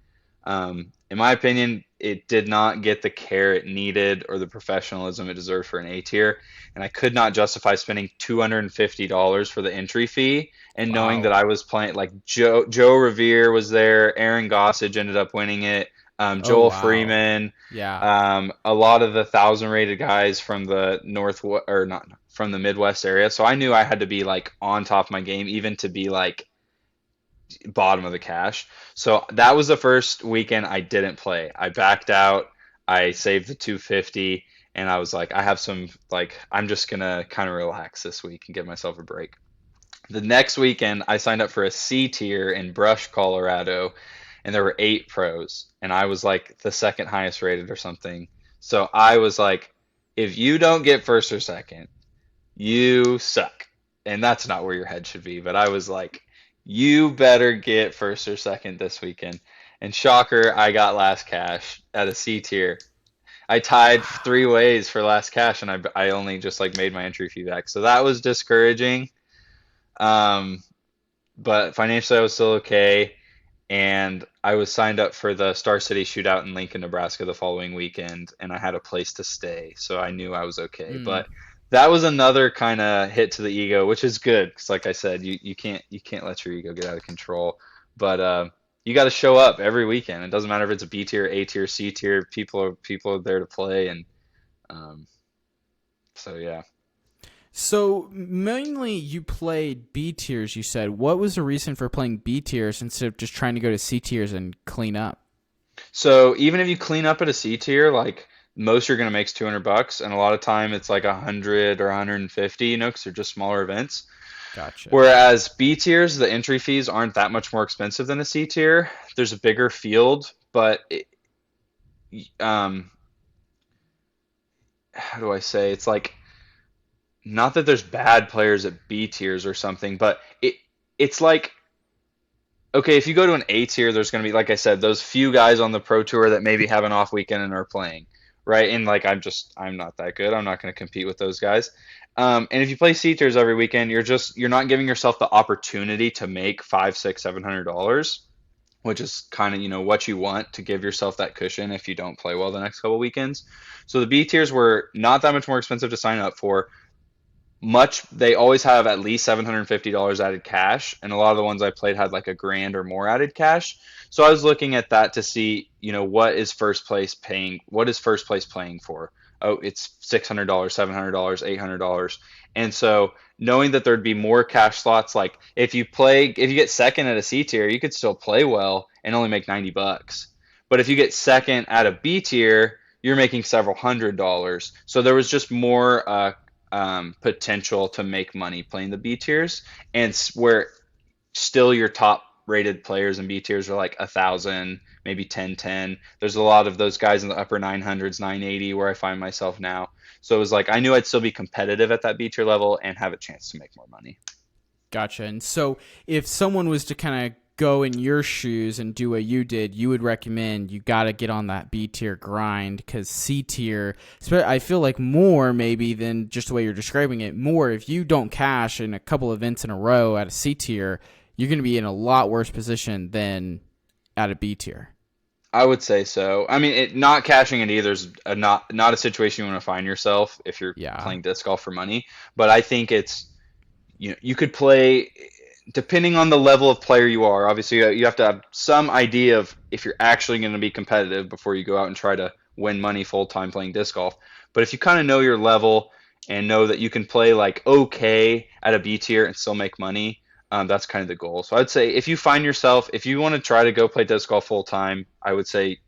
in my opinion, it did not get the care it needed or the professionalism it deserved for an A tier. And I could not justify spending $250 for the entry fee. And knowing that
Wow.
I was playing like Joe Revere was there, Aaron Gossage ended up winning it,
Oh,
Joel
wow.
Freeman,
Yeah.
a lot of the 1,000 rated guys from the north or not from the Midwest area. So I knew I had to be like on top of my game, even to be like bottom of the cash. So that was the first weekend I didn't play. I backed out. I saved the 250, and I was like, I have some like I'm just gonna kind of relax this week and give myself a break. The next weekend, I signed up for a C tier in Brush, Colorado, and there were 8 pros, and I was like the second highest rated or something. So I was like, if you don't get first or second, you suck. And that's not where your head should be. But I was like, you better get first or second this weekend. And shocker, I got last cash at a C tier. I tied 3 ways for last cash, and I only just like made my entry fee back. So that was discouraging. Um, but financially, I was still okay. And I was signed up for the Star City Shootout in Lincoln, Nebraska the following weekend, and I had a place to stay, so I knew I was okay.
Mm.
But that was another kind of hit to the ego, which is good, because like I said, you can't let your ego get out of control. But you got to show up every weekend. It doesn't matter if it's a B tier, A tier, C tier. People are there to play, and um, so yeah.
So mainly you played B tiers, you said. What was the reason for playing B tiers instead of just trying to go to C tiers and clean up?
So even if you clean up at a C tier, like most you're gonna make is $200, and a lot of time it's like 100 or 150, because they're just smaller events.
Gotcha.
Whereas B tiers, the entry fees aren't that much more expensive than a C tier. There's a bigger field, but um, how do I say? It's like not that there's bad players at B tiers or something, but it's like okay, if you go to an A tier, there's going to be, like I said, those few guys on the pro tour that maybe have an off weekend and are playing, right? And like I'm not that good. I'm not going to compete with those guys. And if you play C tiers every weekend, you're not giving yourself the opportunity to make five, six, $700, which is kind of what you want to give yourself that cushion if you don't play well the next couple weekends. So the B tiers were not that much more expensive to sign up for. They always have at least $750 added cash, and a lot of the ones I played had like a grand or more added cash. So I was looking at that to see, what is first place playing for. Oh, it's $600, $700, $800. And so knowing that there'd be more cash slots, like if you get second at a C tier, you could still play well and only make $90. But if you get second at a B tier, you're making several $100s. So there was just more potential to make money playing the B tiers, and where still your top rated players in B tiers are like 1,000, maybe 1010. There's a lot of those guys in the upper 900s, 980, where I find myself now. So it was like I knew I'd still be competitive at that B tier level and have a chance to make more money.
Gotcha. And so if someone was to kind of go in your shoes and do what you did, you would recommend you got to get on that B tier grind, because C tier, I feel like more maybe than just the way you're describing it, more if you don't cash in a couple events in a row at a C tier, you're going to be in a lot worse position than at a B tier.
I would say so. I mean, not cashing it either is not a situation you want to find yourself if you're
Yeah.
playing disc golf for money. But I think it's you could play depending on the level of player you are. Obviously, you have to have some idea of if you're actually going to be competitive before you go out and try to win money full time playing disc golf. But if you kind of know your level and know that you can play like okay at a B tier and still make money, that's kind of the goal. So I'd say if you want to try to go play disc golf full time, I would say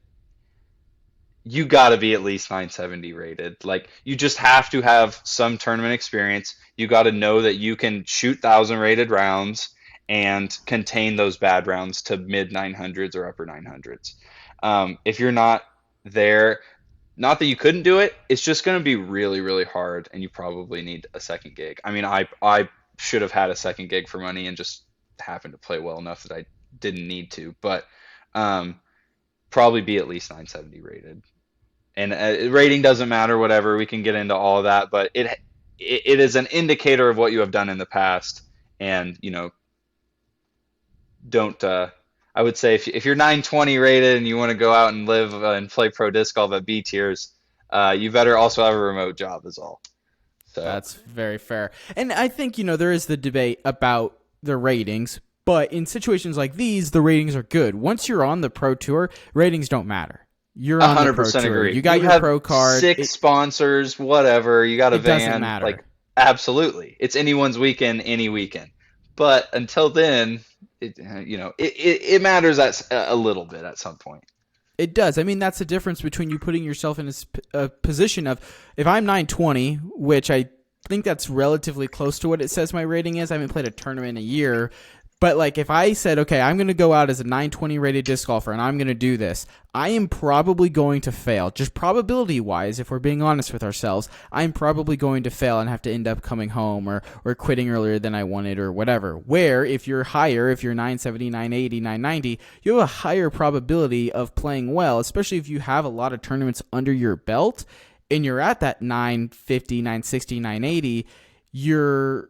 you got to be at least 970 rated. Like you just have to have some tournament experience. You got to know that you can shoot 1,000 rated rounds and contain those bad rounds to mid 900s or upper 900s. If you're not there, not that you couldn't do it, it's just going to be really, really hard, and you probably need a second gig. I mean, I should have had a second gig for money and just happened to play well enough that I didn't need to, but probably be at least 970 rated. And rating doesn't matter, whatever. We can get into all of that, but it is an indicator of what you have done in the past. And don't. I would say if you're 920 rated and you want to go out and live and play pro disc golf at B tiers, you better also have a remote job, is all. So
That's very fair. And I think there is the debate about the ratings, but in situations like these, the ratings are good. Once you're on the pro tour, ratings don't matter. You're on the pro
100%
tour.
agree.
You got your
have
pro card.
Six sponsors, whatever. You got a
It doesn't
van.
matter.
Like absolutely, it's anyone's weekend, any weekend. But until then, it matters a little bit at some point.
It does. I mean, that's the difference between you putting yourself in a position of, if I'm 920, which I think that's relatively close to what it says my rating is. I haven't played a tournament in a year, but But like if I said, okay, I'm going to go out as a 920 rated disc golfer and I'm going to do this, I am probably going to fail. Just probability wise, if we're being honest with ourselves, I'm probably going to fail and have to end up coming home or quitting earlier than I wanted or whatever. Where if you're higher, if you're 970, 980, 990, you have a higher probability of playing well, especially if you have a lot of tournaments under your belt and you're at that 950, 960, 980, you're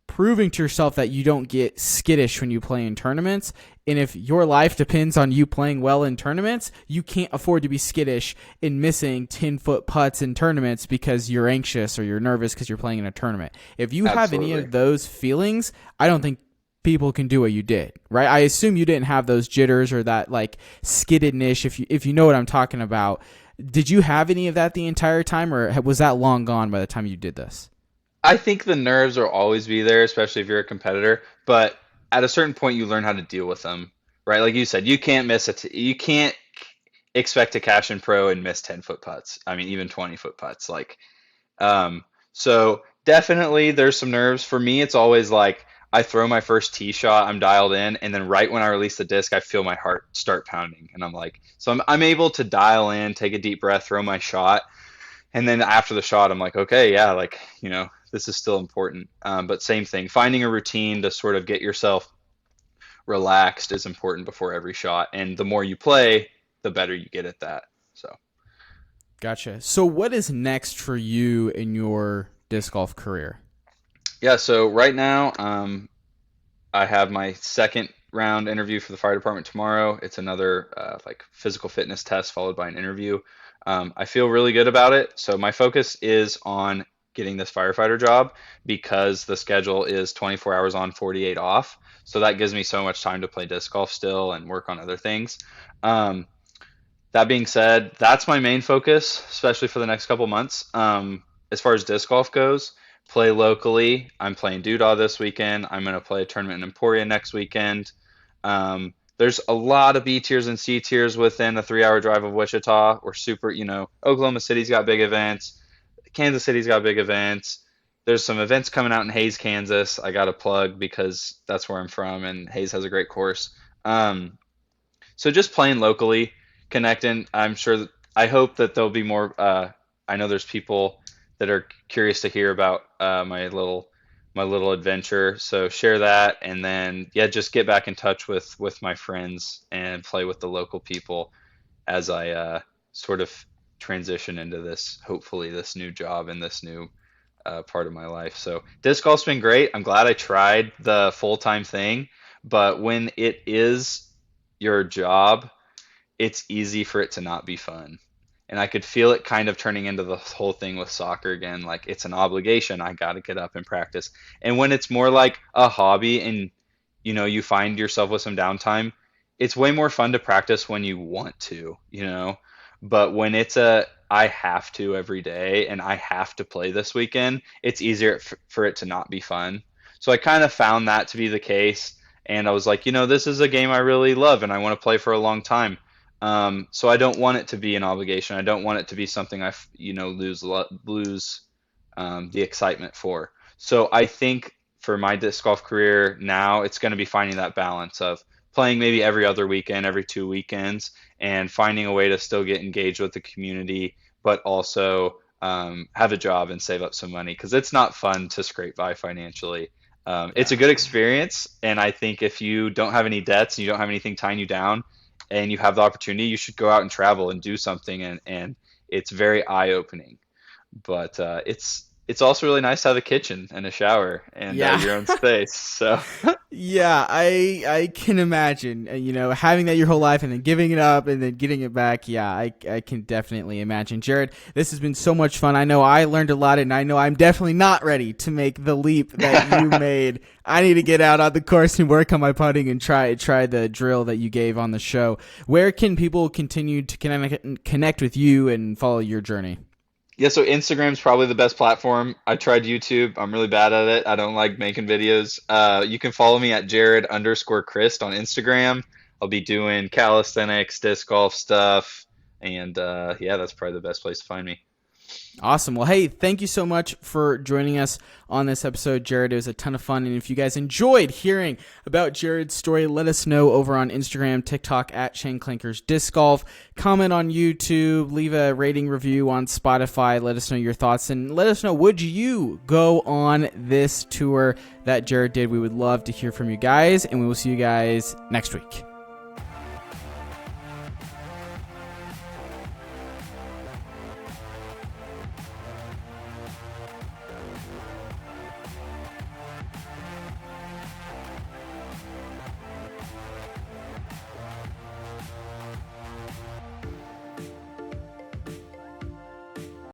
proving to yourself that you don't get skittish when you play in tournaments. And if your life depends on you playing well in tournaments, you can't afford to be skittish in missing 10-foot putts in tournaments because you're anxious or you're nervous because you're playing in a tournament. If you have any
Absolutely.
of those feelings, I don't think people can do what you did, right? I assume you didn't have those jitters or that like skiddedness, if you know what I'm talking about. Did you have any of that the entire time, or was that long gone by the time you did this?
I think the nerves will always be there, especially if you're a competitor. But at a certain point, you learn how to deal with them, right? Like you said, you can't miss it. You can't expect to cash in pro and miss 10-foot putts. I mean, even 20-foot putts. So definitely there's some nerves. For me, it's always like I throw my first tee shot, I'm dialed in, and then right when I release the disc, I feel my heart start pounding, and I'm like, so I'm able to dial in, take a deep breath, throw my shot, and then after the shot, I'm like, okay, yeah, like, this is still important. But same thing, finding a routine to sort of get yourself relaxed is important before every shot. And the more you play, the better you get at that. So,
Gotcha. So what is next for you in your disc golf career?
yeah, so right now, I have my second round interview for the fire department tomorrow. It's another like physical fitness test followed by an interview. I feel really good about it. So my focus is on getting this firefighter job because the schedule is 24 hours on, 48 off. So that gives me so much time to play disc golf still and work on other things. Um, that being said, that's my main focus, especially for the next couple months. As far as disc golf goes, play locally. I'm playing Doodah this weekend. I'm going to play a tournament in Emporia next weekend. There's a lot of B tiers and C tiers within a 3 hour drive of Wichita. We're super, Oklahoma City's got big events. Kansas City's got big events. There's some events coming out in Hayes, Kansas. I got to plug because that's where I'm from, and Hayes has a great course. So just playing locally, connecting. I hope that there'll be more. I know there's people that are curious to hear about my little adventure. So share that, and then yeah, just get back in touch with my friends and play with the local people as I sort of transition into this, hopefully this new job and this new part of my life. So disc golf's been great. I'm glad I tried the full-time thing, but when it is your job, it's easy for it to not be fun. And I could feel it kind of turning into the whole thing with soccer again. Like it's an obligation. I got to get up and practice. And when it's more like a hobby and you find yourself with some downtime, it's way more fun to practice when you want to. But when it's I have to every day and I have to play this weekend, it's easier for it to not be fun. So I kind of found that to be the case. And I was like, this is a game I really love and I want to play for a long time. So I don't want it to be an obligation. I don't want it to be something lose the excitement for. So I think for my disc golf career now, it's going to be finding that balance of playing maybe every other weekend, every 2 weekends, and finding a way to still get engaged with the community, but also have a job and save up some money because it's not fun to scrape by financially. It's
Yeah.
a good experience, and I think if you don't have any debts and you don't have anything tying you down, and you have the opportunity, you should go out and travel and do something, and it's very eye-opening. But it's also really nice to have a kitchen and a shower and
Yeah.
your own space. So
Yeah, I can imagine, having that your whole life and then giving it up and then getting it back. Yeah, I can definitely imagine. Jared, this has been so much fun. I know I learned a lot, and I know I'm definitely not ready to make the leap that you made. I need to get out on the course and work on my putting and try the drill that you gave on the show. Where can people continue to connect with you and follow your journey?
yeah, so Instagram's probably the best platform. I tried YouTube. I'm really bad at it. I don't like making videos. You can follow me at Jared_Crist on Instagram. I'll be doing calisthenics, disc golf stuff, and yeah, that's probably the best place to find me.
Awesome. Well, hey, thank you so much for joining us on this episode, Jared. It was a ton of fun. And if you guys enjoyed hearing about Jared's story, let us know over on Instagram, TikTok at Chain Clankers Disc Golf. Comment on YouTube, leave a rating review on Spotify. Let us know your thoughts and let us know, would you go on this tour that Jared did? We would love to hear from you guys, and we will see you guys next week.